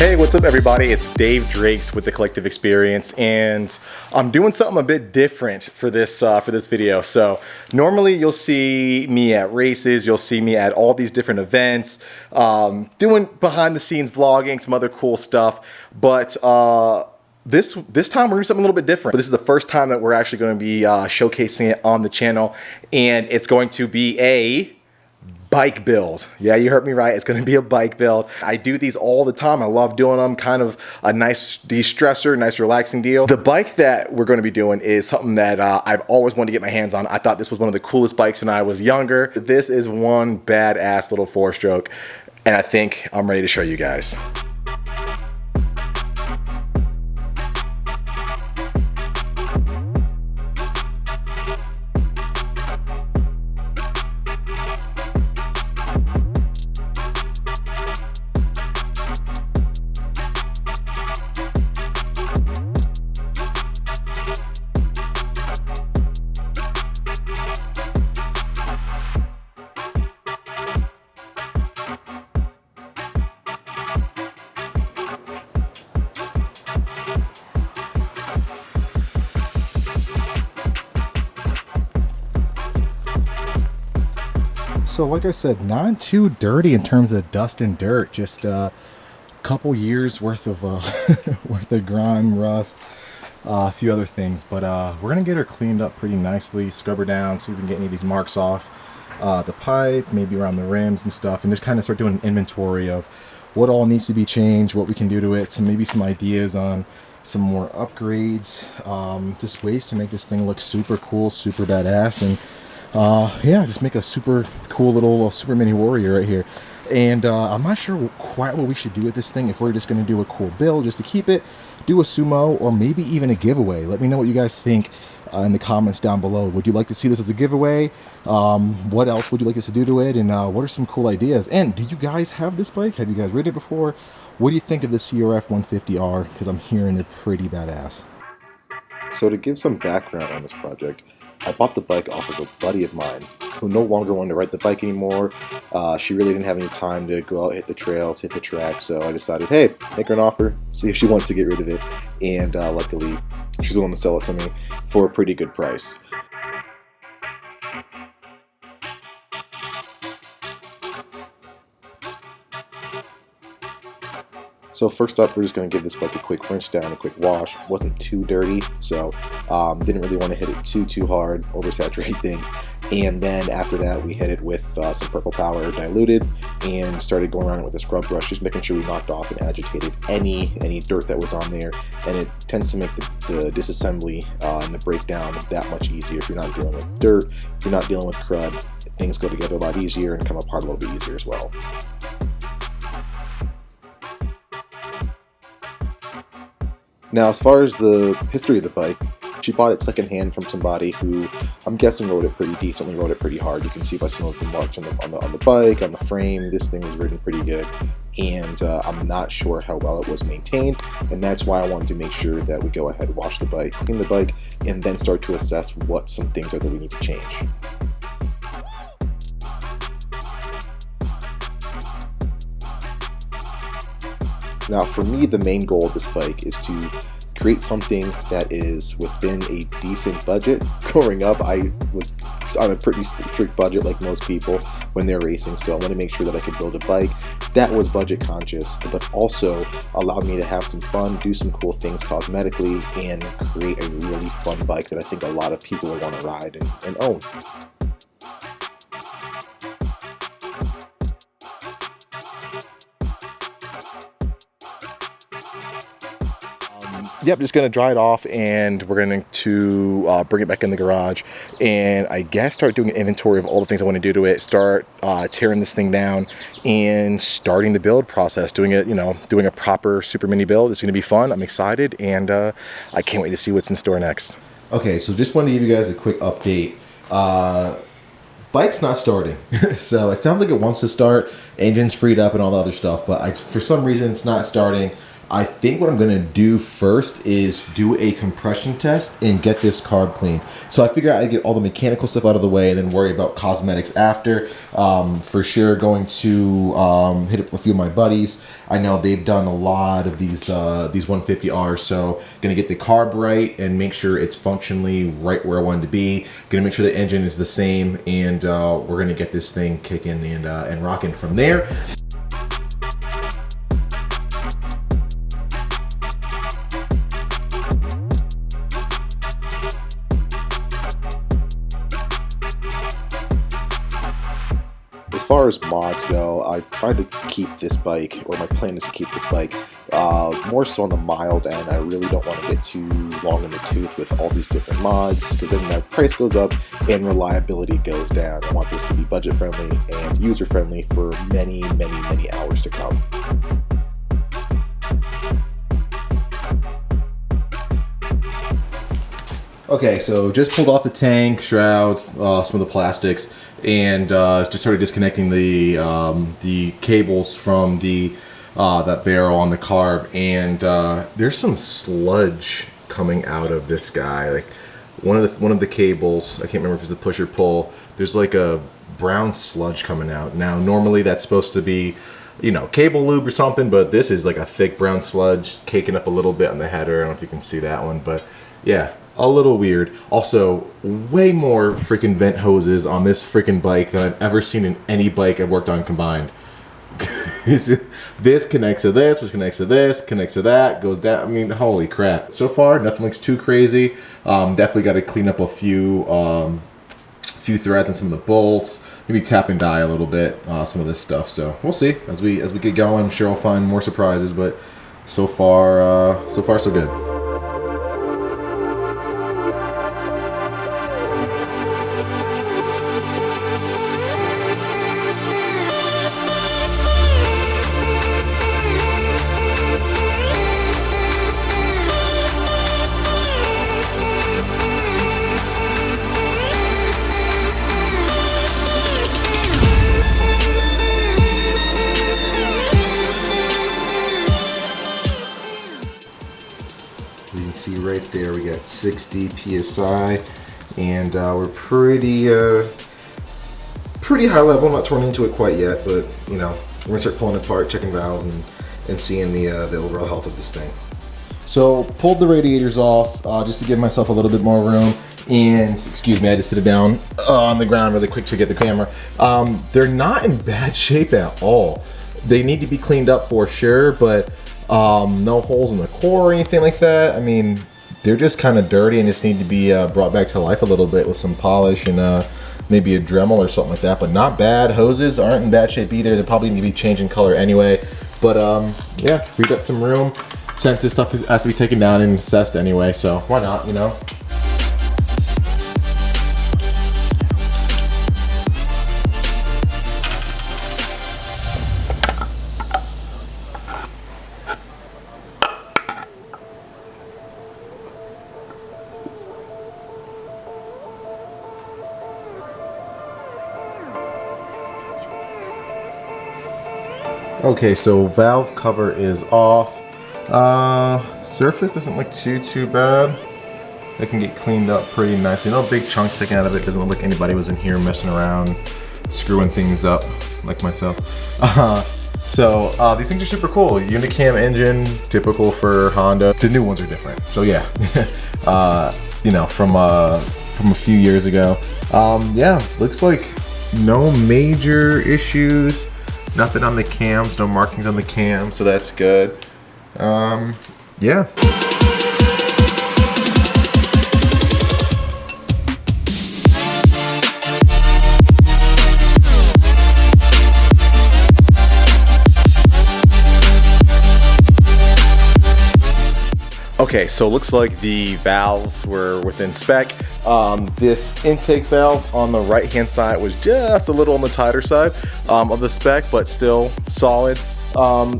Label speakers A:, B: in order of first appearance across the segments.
A: Hey, what's up everybody? It's Dave Drakes with The Collective Experience, and I'm doing something a bit different for this video. So normally you'll see me at races, you'll see me at all these different events, doing behind the scenes vlogging, some other cool stuff, but this time we're doing something a little bit different. But this is the first time that we're actually going to be showcasing it on the channel, and it's going to be a bike build. Yeah, you heard me right. It's going to be a bike build. I do these all the time. I love doing them. Kind of a nice de-stressor, nice relaxing deal. The bike that we're going to be doing is something that I've always wanted to get my hands on. I thought this was one of the coolest bikes when I was younger. This is one badass little four-stroke, and I think I'm ready to show you guys. So like I said, not too dirty in terms of dust and dirt, just a couple years worth of worth of grime, rust, a few other things, but we're gonna get her cleaned up pretty nicely, scrub her down so we can get any of these marks off the pipe, maybe around the rims and stuff, and just kind of start doing an inventory of what all needs to be changed, what we can do to it, maybe some ideas on some more upgrades, just ways to make this thing look super cool, super badass, and yeah, just make a super cool little super mini warrior right here. And I'm not sure quite what we should do with this thing, if we're just going to do a cool build just to keep it, do a sumo, or maybe even a giveaway. Let me know what you guys think in the comments down below. Would you like to see this as a giveaway? What else would you like us to do to it? And what are some cool ideas? And do you guys have this bike? Have you guys ridden it before? What do you think of the CRF150R? Because I'm hearing they're pretty badass.
B: So to give some background on this project, I bought the bike off of a buddy of mine who no longer wanted to ride the bike anymore. She really didn't have any time to go out, hit the trails, hit the track, so I decided, hey, make her an offer, see if she wants to get rid of it, and luckily she's willing to sell it to me for a pretty good price. So first up, we're just going to give this bike a quick rinse down, a quick wash. Wasn't too dirty, so didn't really want to hit it too hard, oversaturate things. And then after that, we hit it with some Purple Power diluted and started going around it with a scrub brush, just making sure we knocked off and agitated any dirt that was on there. And it tends to make the disassembly and the breakdown that much easier. If you're not dealing with dirt, if you're not dealing with crud, things go together a lot easier and come apart a little bit easier as well. Now, as far as the history of the bike, she bought it secondhand from somebody who I'm guessing rode it pretty decently, rode it pretty hard. You can see by some of the marks on the bike, on the frame, this thing was ridden pretty good. And I'm not sure how well it was maintained, and that's why I wanted to make sure that we go ahead, wash the bike, clean the bike, and then start to assess what some things are that we need to change. Now, for me, the main goal of this bike is to create something that is within a decent budget. Growing up, I was on a pretty strict budget like most people when they're racing, so I want to make sure that I could build a bike that was budget conscious, but also allowed me to have some fun, do some cool things cosmetically, and create a really fun bike that I think a lot of people will want to ride and own.
A: Yep, just gonna dry it off, and we're going to bring it back in the garage, and I guess start doing an inventory of all the things I want to do to it. Start tearing this thing down and starting the build process. Doing it, doing a proper super mini build. It's gonna be fun. I'm excited, and I can't wait to see what's in store next.
B: Okay, so just wanted to give you guys a quick update. Bike's not starting. So it sounds like it wants to start, engine's freed up and all the other stuff, but for some reason it's not starting. I think what I'm gonna do first is do a compression test and get this carb clean. So I figure I'd get all the mechanical stuff out of the way and then worry about cosmetics after. For sure going to hit up a few of my buddies. I know they've done a lot of these 150Rs, so gonna get the carb right and make sure it's functionally right where I want it to be. Gonna make sure the engine is the same, and we're gonna get this thing kicking and rocking from there. As far as mods go, I tried to keep this bike, or my plan is to keep this bike, more so on the mild end. I really don't want to get too long in the tooth with all these different mods, because then the price goes up and reliability goes down. I want this to be budget friendly and user friendly for many, many, many hours to come. Okay, so just pulled off the tank, shrouds, some of the plastics, and just started disconnecting the cables from that barrel on the carb, and there's some sludge coming out of this guy. Like one of the cables, I can't remember if it's the push or pull. There's like a brown sludge coming out. Now normally that's supposed to be, you know, cable lube or something, but this is like a thick brown sludge caking up a little bit on the header. I don't know if you can see that one, but yeah. A little weird. Also, way more freaking vent hoses on this freaking bike than I've ever seen in any bike I've worked on combined. This connects to this, which connects to this, connects to that, goes down. I mean, holy crap. So far, nothing looks too crazy. Definitely got to clean up a few threads and some of the bolts. Maybe tap and die a little bit, some of this stuff. So we'll see as we get going. I'm sure I'll find more surprises, but so far so good. You can see right there we got 60 psi, and we're pretty high level. Not torn into it quite yet, but you know, we're gonna start pulling it apart, checking valves, and seeing the overall health of this thing. So pulled the radiators off just to give myself a little bit more room. And excuse me, I had to sit it down on the ground really quick to get the camera. They're not in bad shape at all. They need to be cleaned up for sure, but no holes in the core or anything like that. I mean, they're just kind of dirty and just need to be brought back to life a little bit with some polish and maybe a Dremel or something like that. But not bad. Hoses aren't in bad shape either. They probably need to be changing color anyway. But yeah, freed up some room since this stuff has to be taken down and assessed anyway. So why not, you know? Okay, so valve cover is off. Surface doesn't look too bad. It can get cleaned up pretty nicely. No big chunks sticking out of it. Doesn't look like anybody was in here messing around, screwing things up like myself. So these things are super cool. Unicam engine, typical for Honda. The new ones are different. So yeah, you know, from a few years ago. Yeah, looks like no major issues. Nothing on the cams, no markings on the cam, so that's good. Yeah. Okay, so it looks like the valves were within spec. This intake valve on the right hand side was just a little on the tighter side of the spec, but still solid.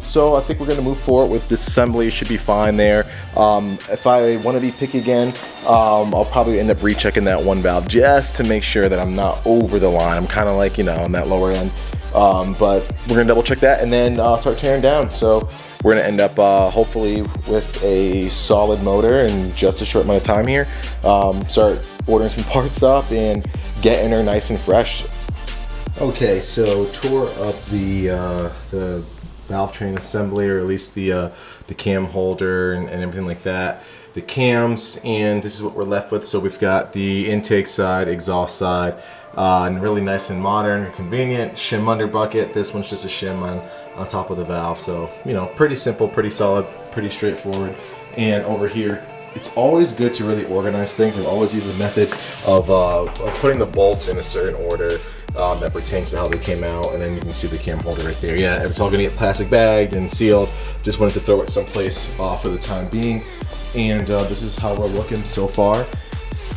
B: So I think we're going to move forward with this assembly. Should be fine there. If I want to be picky again, I'll probably end up rechecking that one valve just to make sure that I'm not over the line. I'm kind of like, you know, on that lower end. But we're gonna double check that and then start tearing down. So we're gonna end up hopefully with a solid motor in just a short amount of time here. Start ordering some parts up and getting her nice and fresh. Okay, so tore up the valve train assembly, or at least the cam holder and everything like that. The cams, and this is what we're left with. So we've got the intake side, exhaust side, and really nice and modern, convenient shim under bucket. This one's just a shim on top of the valve. So, you know, pretty simple, pretty solid, pretty straightforward. And over here, it's always good to really organize things. I've always used the method of putting the bolts in a certain order that pertains to how they came out, and then you can see the cam holder right there. Yeah, it's all gonna get plastic bagged and sealed. Just wanted to throw it someplace for the time being. And this is how we're looking so far.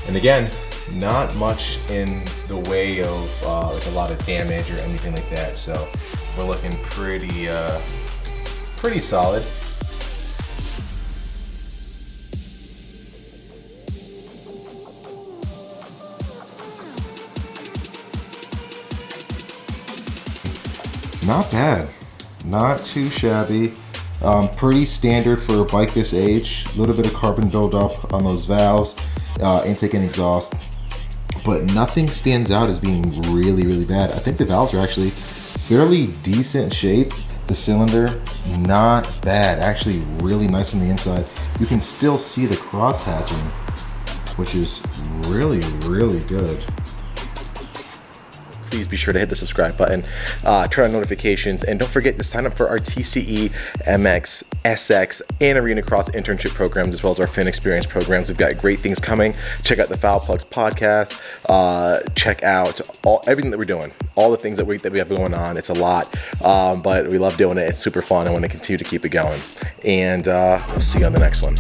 B: And again, not much in the way of like a lot of damage or anything like that. So we're looking pretty solid. Not bad, not too shabby. Pretty standard for a bike this age. A little bit of carbon buildup on those valves, intake and exhaust, but nothing stands out as being really bad. I think the valves are actually fairly decent shape. The cylinder, not bad. Actually really nice on the inside. You can still see the cross hatching, which is really good. Please be sure to hit the subscribe button, turn on notifications, and don't forget to sign up for our TCE, MX, SX, and Arena Cross internship programs, as well as our Fin Experience programs. We've got great things coming. Check out the Foul Plugs podcast. Check out everything that we're doing, all the things that we have going on. It's a lot, but we love doing it. It's super fun. I want to continue to keep it going. And we'll see you on the next one.